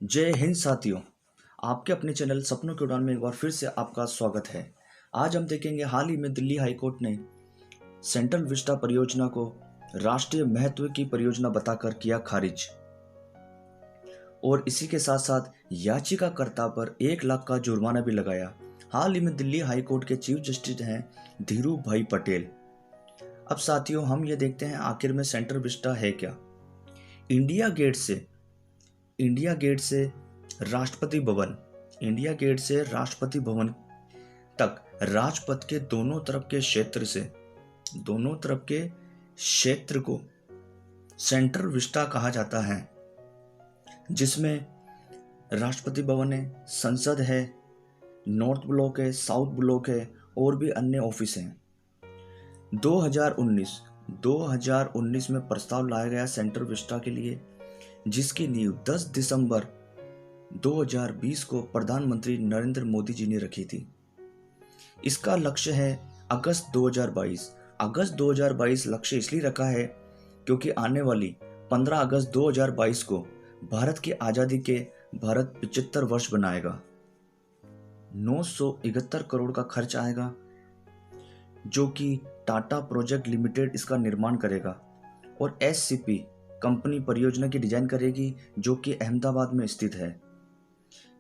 जय हिंद साथियों। आपके अपने चैनल सपनों की उड़ान में एक बार फिर से आपका स्वागत है। आज हम देखेंगे हाल ही में दिल्ली हाई कोर्ट ने सेंट्रल विस्टा परियोजना को राष्ट्रीय महत्व की परियोजना बताकर किया खारिज और इसी के साथ साथ याचिकाकर्ता पर 1 लाख का जुर्माना भी लगाया। हाल ही में दिल्ली हाई कोर्ट के चीफ जस्टिस हैं धीरू भाई पटेल। अब साथियों हम ये देखते हैं आखिर में सेंट्रल विस्टा है क्या। इंडिया गेट से राष्ट्रपति भवन इंडिया गेट से राष्ट्रपति भवन तक राजपथ के दोनों तरफ के क्षेत्र को सेंट्रल विस्टा कहा जाता है, जिसमें राष्ट्रपति भवन है, संसद है, नॉर्थ ब्लॉक है, साउथ ब्लॉक है और भी अन्य ऑफिस हैं। 2019 में प्रस्ताव लाया गया सेंट्रल विस्टा के लिए, जिसकी नींव 10 दिसंबर 2020 को प्रधानमंत्री नरेंद्र मोदी जी ने रखी थी। इसका लक्ष्य है अगस्त 2022 लक्ष्य इसलिए रखा है क्योंकि आने वाली 15 अगस्त 2022 को भारत की आज़ादी के भारत 75 वर्ष बनाएगा। 971 करोड़ का खर्च आएगा, जो कि टाटा प्रोजेक्ट लिमिटेड इसका निर्माण करेगा और SCP कंपनी परियोजना की डिजाइन करेगी, जो कि अहमदाबाद में स्थित है।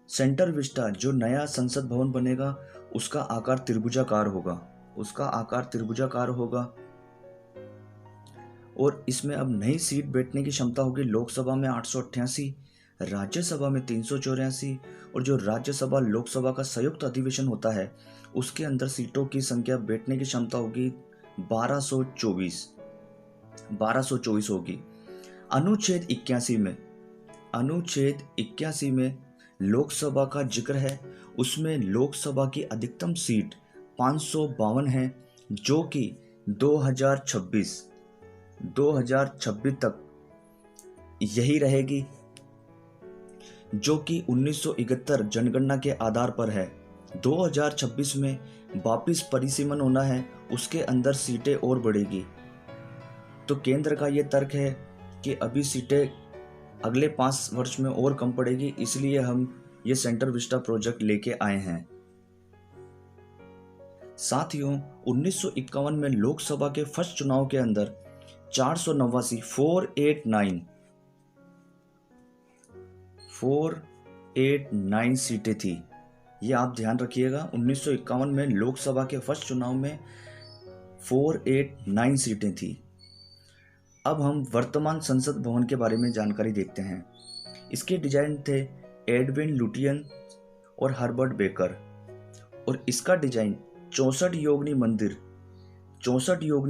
सेंट्रल विस्टा जो नया संसद भवन बनेगा उसका आकार त्रिभुजाकार होगा और इसमें अब नई सीट बैठने की क्षमता होगी। लोकसभा में 888, राज्यसभा में 384 और जो राज्यसभा लोकसभा का संयुक्त अधिवेशन होता है उसके अंदर सीटों की संख्या बैठने की क्षमता होगी 1224 होगी। अनुच्छेद 81 में लोकसभा का जिक्र है। उसमें लोकसभा की अधिकतम सीट 552 है, जो कि 2026 तक यही रहेगी, जो कि 1971 जनगणना के आधार पर है। 2026 में वापिस परिसीमन होना है, उसके अंदर सीटें और बढ़ेगी। तो केंद्र का ये तर्क है कि अभी सीटें अगले 5 वर्ष में और कम पड़ेगी, इसलिए हम ये सेंट्रल विस्टा प्रोजेक्ट लेके आए हैं। साथियों 1951 में लोकसभा के फर्स्ट चुनाव के अंदर 489 सीटें थी। ये आप ध्यान रखिएगा, 1951 में लोकसभा के फर्स्ट चुनाव में 489 सीटें थी। अब हम वर्तमान संसद भवन के बारे में जानकारी देखते हैं। इसके डिजाइन थे एडविन लुटियन और हर्बर्ट बेकर और इसका डिजाइन 64 योगिनी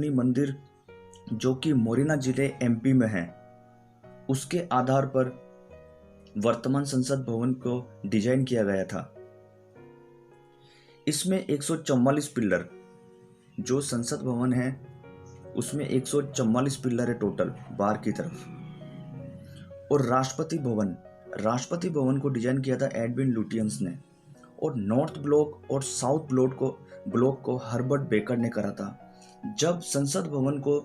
मंदिर जो कि मोरेना जिले MP में है, उसके आधार पर वर्तमान संसद भवन को डिजाइन किया गया था। इसमें 144 पिलर, जो संसद भवन है उसमें 144 पिलर है टोटल बाहर की तरफ। और राष्ट्रपति भवन को डिजाइन किया था एडविन लुटियंस ने और नॉर्थ ब्लॉक और साउथ ब्लॉक को हर्बर्ट बेकर ने करा था। जब संसद भवन को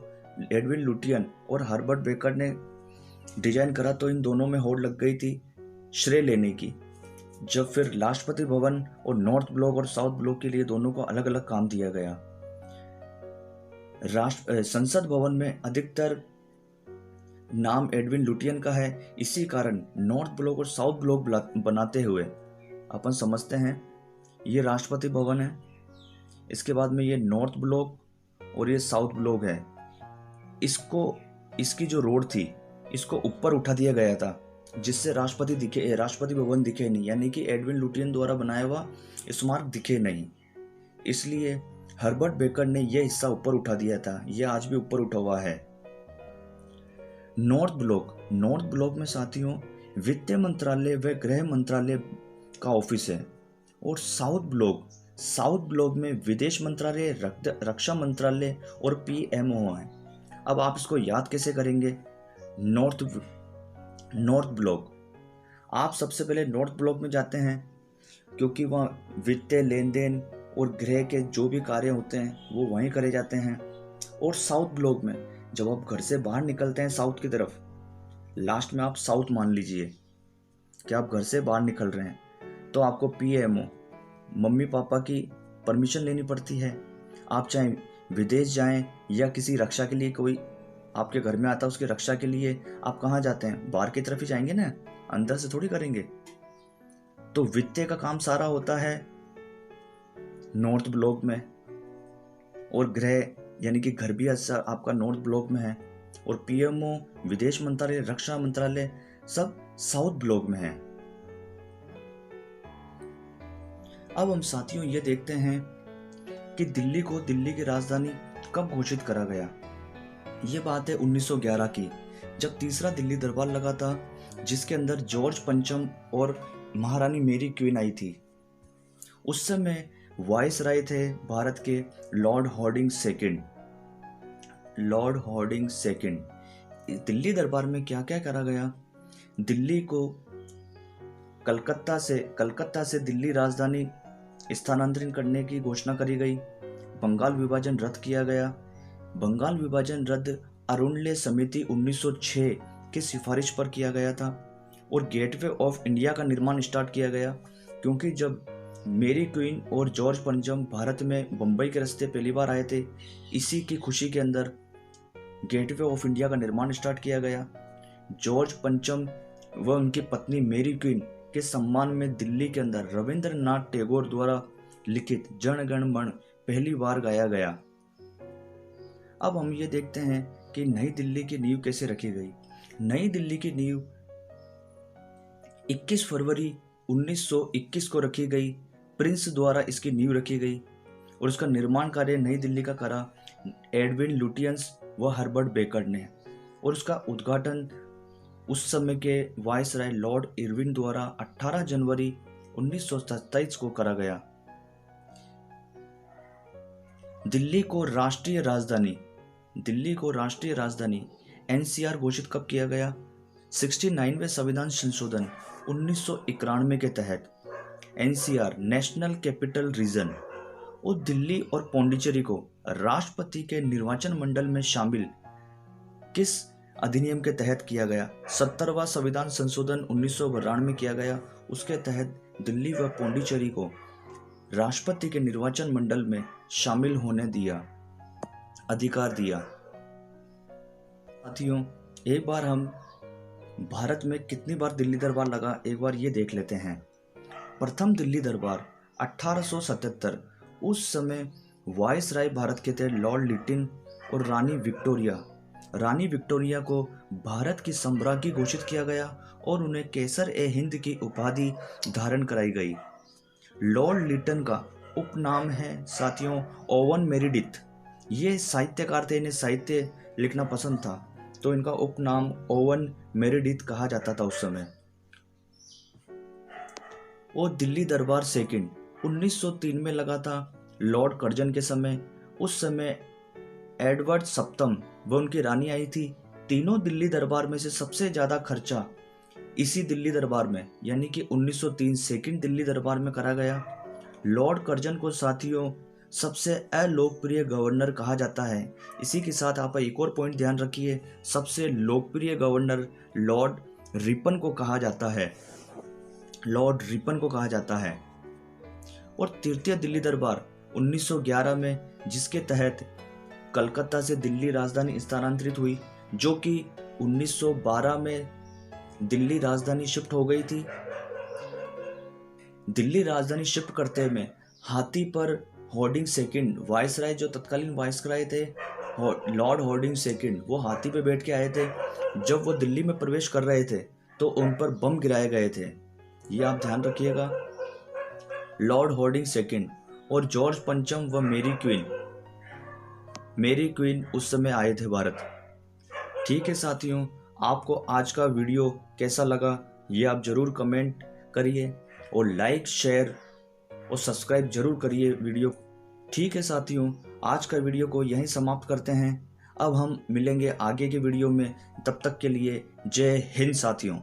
एडविन लुटियन और हर्बर्ट बेकर ने डिजाइन करा तो इन दोनों में होड़ लग गई थी श्रेय लेने की। जब फिर राष्ट्रपति भवन और नॉर्थ ब्लॉक और साउथ ब्लॉक के लिए दोनों को अलग अलग काम दिया गया। संसद भवन में अधिकतर नाम एडविन लुटियन का है, इसी कारण नॉर्थ ब्लॉक और साउथ ब्लॉक बनाते हुए अपन समझते हैं ये राष्ट्रपति भवन है। इसके बाद में ये नॉर्थ ब्लॉक और ये साउथ ब्लॉक है। इसकी जो रोड थी इसको ऊपर उठा दिया गया था, जिससे राष्ट्रपति भवन दिखे नहीं, यानी कि एडविन लुटियन द्वारा बनाया हुआ स्मारक दिखे नहीं। इसलिए हर्बर्ट बेकर ने यह हिस्सा ऊपर उठा दिया था, यह आज भी ऊपर उठा हुआ है। नॉर्थ ब्लॉक में साथियों वित्त मंत्रालय व गृह मंत्रालय का ऑफिस है और साउथ ब्लॉक में विदेश मंत्रालय, रक्षा मंत्रालय और PMO है। अब आप इसको याद कैसे करेंगे? नॉर्थ ब्लॉक, आप सबसे पहले नॉर्थ ब्लॉक में जाते हैं क्योंकि वहाँ वित्तीय लेन देन और गृह के जो भी कार्य होते हैं वो वहीं करे जाते हैं। और साउथ ब्लॉक में जब आप घर से बाहर निकलते हैं साउथ की तरफ, लास्ट में आप साउथ मान लीजिए, कि आप घर से बाहर निकल रहे हैं तो आपको पीएमओ मम्मी पापा की परमिशन लेनी पड़ती है। आप चाहे विदेश जाएं या किसी रक्षा के लिए, कोई आपके घर में आता है उसकी रक्षा के लिए आप कहाँ जाते हैं, बाहर की तरफ ही जाएंगे ना, अंदर से थोड़ी करेंगे। तो वित्त का काम सारा होता है नॉर्थ ब्लॉक में, और गृह यानी कि घर भी आपका नॉर्थ ब्लॉक में है, और पीएमओ विदेश मंत्रालय रक्षा मंत्रालय सब साउथ ब्लॉक में है। अब हम साथियों ये देखते हैं कि दिल्ली को दिल्ली की राजधानी कब घोषित करा गया। ये बात है 1911 की, जब तीसरा दिल्ली दरबार लगा था, जिसके अंदर जॉर्ज पंचम और महारानी मेरी क्वीन आई थी। उस समय वाइस राय थे भारत के Lord Harding second. Lord Harding second Delhi दरबार में क्या क्या करा गया। दिल्ली को कलकत्ता से दिल्ली राजधानी स्थानांतरित करने की घोषणा करी गई। बंगाल विभाजन रद्द किया गया। बंगाल विभाजन रद्द अरुणले समिति 1906 की सिफारिश पर किया गया था, और गेटवे ऑफ इंडिया का निर्माण स्टार्ट किया गया, क्योंकि जब मेरी क्वीन और जॉर्ज पंचम भारत में बंबई के रास्ते पहली बार आए थे, इसी की खुशी के अंदर गेटवे ऑफ इंडिया का निर्माण स्टार्ट किया गया। जॉर्ज पंचम व उनकी पत्नी मेरी क्वीन के सम्मान में दिल्ली के अंदर रविंद्रनाथ टैगोर द्वारा लिखित जन गण मन पहली बार गाया गया। अब हम ये देखते हैं कि नई दिल्ली की नींव कैसे रखी गई। नई दिल्ली की नींव 21 फरवरी 1921 को रखी गई। प्रिंस द्वारा इसकी नींव रखी गई, और उसका निर्माण कार्य नई दिल्ली का करा एडविन लुटियंस व हर्बर्ट बेकर ने, और उसका उद्घाटन उस समय के वायसराय लॉर्ड इरविन द्वारा 18 जनवरी 1927 को करा गया। दिल्ली को राष्ट्रीय राजधानी एनसीआर घोषित कब किया गया। 69वें संविधान संशोधन 1991 के तहत एनसीआर नेशनल कैपिटल रीजन और दिल्ली और पौंडीचेरी को राष्ट्रपति के निर्वाचन मंडल में शामिल किस अधिनियम के तहत किया गया। 70वां संविधान संशोधन 1992 किया गया। उसके तहत दिल्ली व पौंडीचेरी को राष्ट्रपति के निर्वाचन मंडल में शामिल होने अधिकार दिया। साथियों, एक बार हम भारत में कितनी बार दिल्ली दरबार लगा एक बार ये देख लेते हैं। प्रथम दिल्ली दरबार 1877, उस समय वाइसराय भारत के थे लॉर्ड लिटिन और रानी विक्टोरिया को भारत की सम्राज्ञी घोषित किया गया और उन्हें केसर ए हिंद की उपाधि धारण कराई गई। लॉर्ड लिटन का उपनाम है साथियों ओवन मेरिडिथ। ये साहित्यकार थे, इन्हें साहित्य लिखना पसंद था, तो इनका उपनाम ओवन मेरिडिथ कहा जाता था उस समय। और दिल्ली दरबार सेकंड 1903 में लगा था लॉर्ड कर्जन के समय। उस समय एडवर्ड सप्तम व उनकी रानी आई थी। तीनों दिल्ली दरबार में से सबसे ज्यादा खर्चा इसी दिल्ली दरबार में यानी कि 1903 सेकंड दिल्ली दरबार में करा गया। लॉर्ड कर्जन को साथियों सबसे अलोकप्रिय गवर्नर कहा जाता है। इसी के साथ आप एक और पॉइंट ध्यान रखिए, सबसे लोकप्रिय गवर्नर लॉर्ड रिपन को कहा जाता है। और तृतीय दिल्ली दरबार 1911 में, जिसके तहत कलकत्ता से दिल्ली राजधानी स्थानांतरित हुई, जो कि 1912 में दिल्ली राजधानी शिफ्ट हो गई थी। दिल्ली राजधानी शिफ्ट करते में हाथी पर हॉर्डिंग सेकंड वाइसराय, जो तत्कालीन वाइसराय थे लॉर्ड हॉर्डिंग सेकंड, वो हाथी पे बैठ के आए थे। जब वो दिल्ली में प्रवेश कर रहे थे तो उन पर बम गिराए गए थे, ये आप ध्यान रखिएगा। लॉर्ड हॉर्डिंग सेकंड और जॉर्ज पंचम व मेरी क्वीन उस समय आए थे भारत। ठीक है साथियों, आपको आज का वीडियो कैसा लगा ये आप जरूर कमेंट करिए और लाइक शेयर और सब्सक्राइब जरूर करिए वीडियो। ठीक है साथियों, आज का वीडियो को यहीं समाप्त करते हैं। अब हम मिलेंगे आगे के वीडियो में, तब तक के लिए जय हिंद साथियों।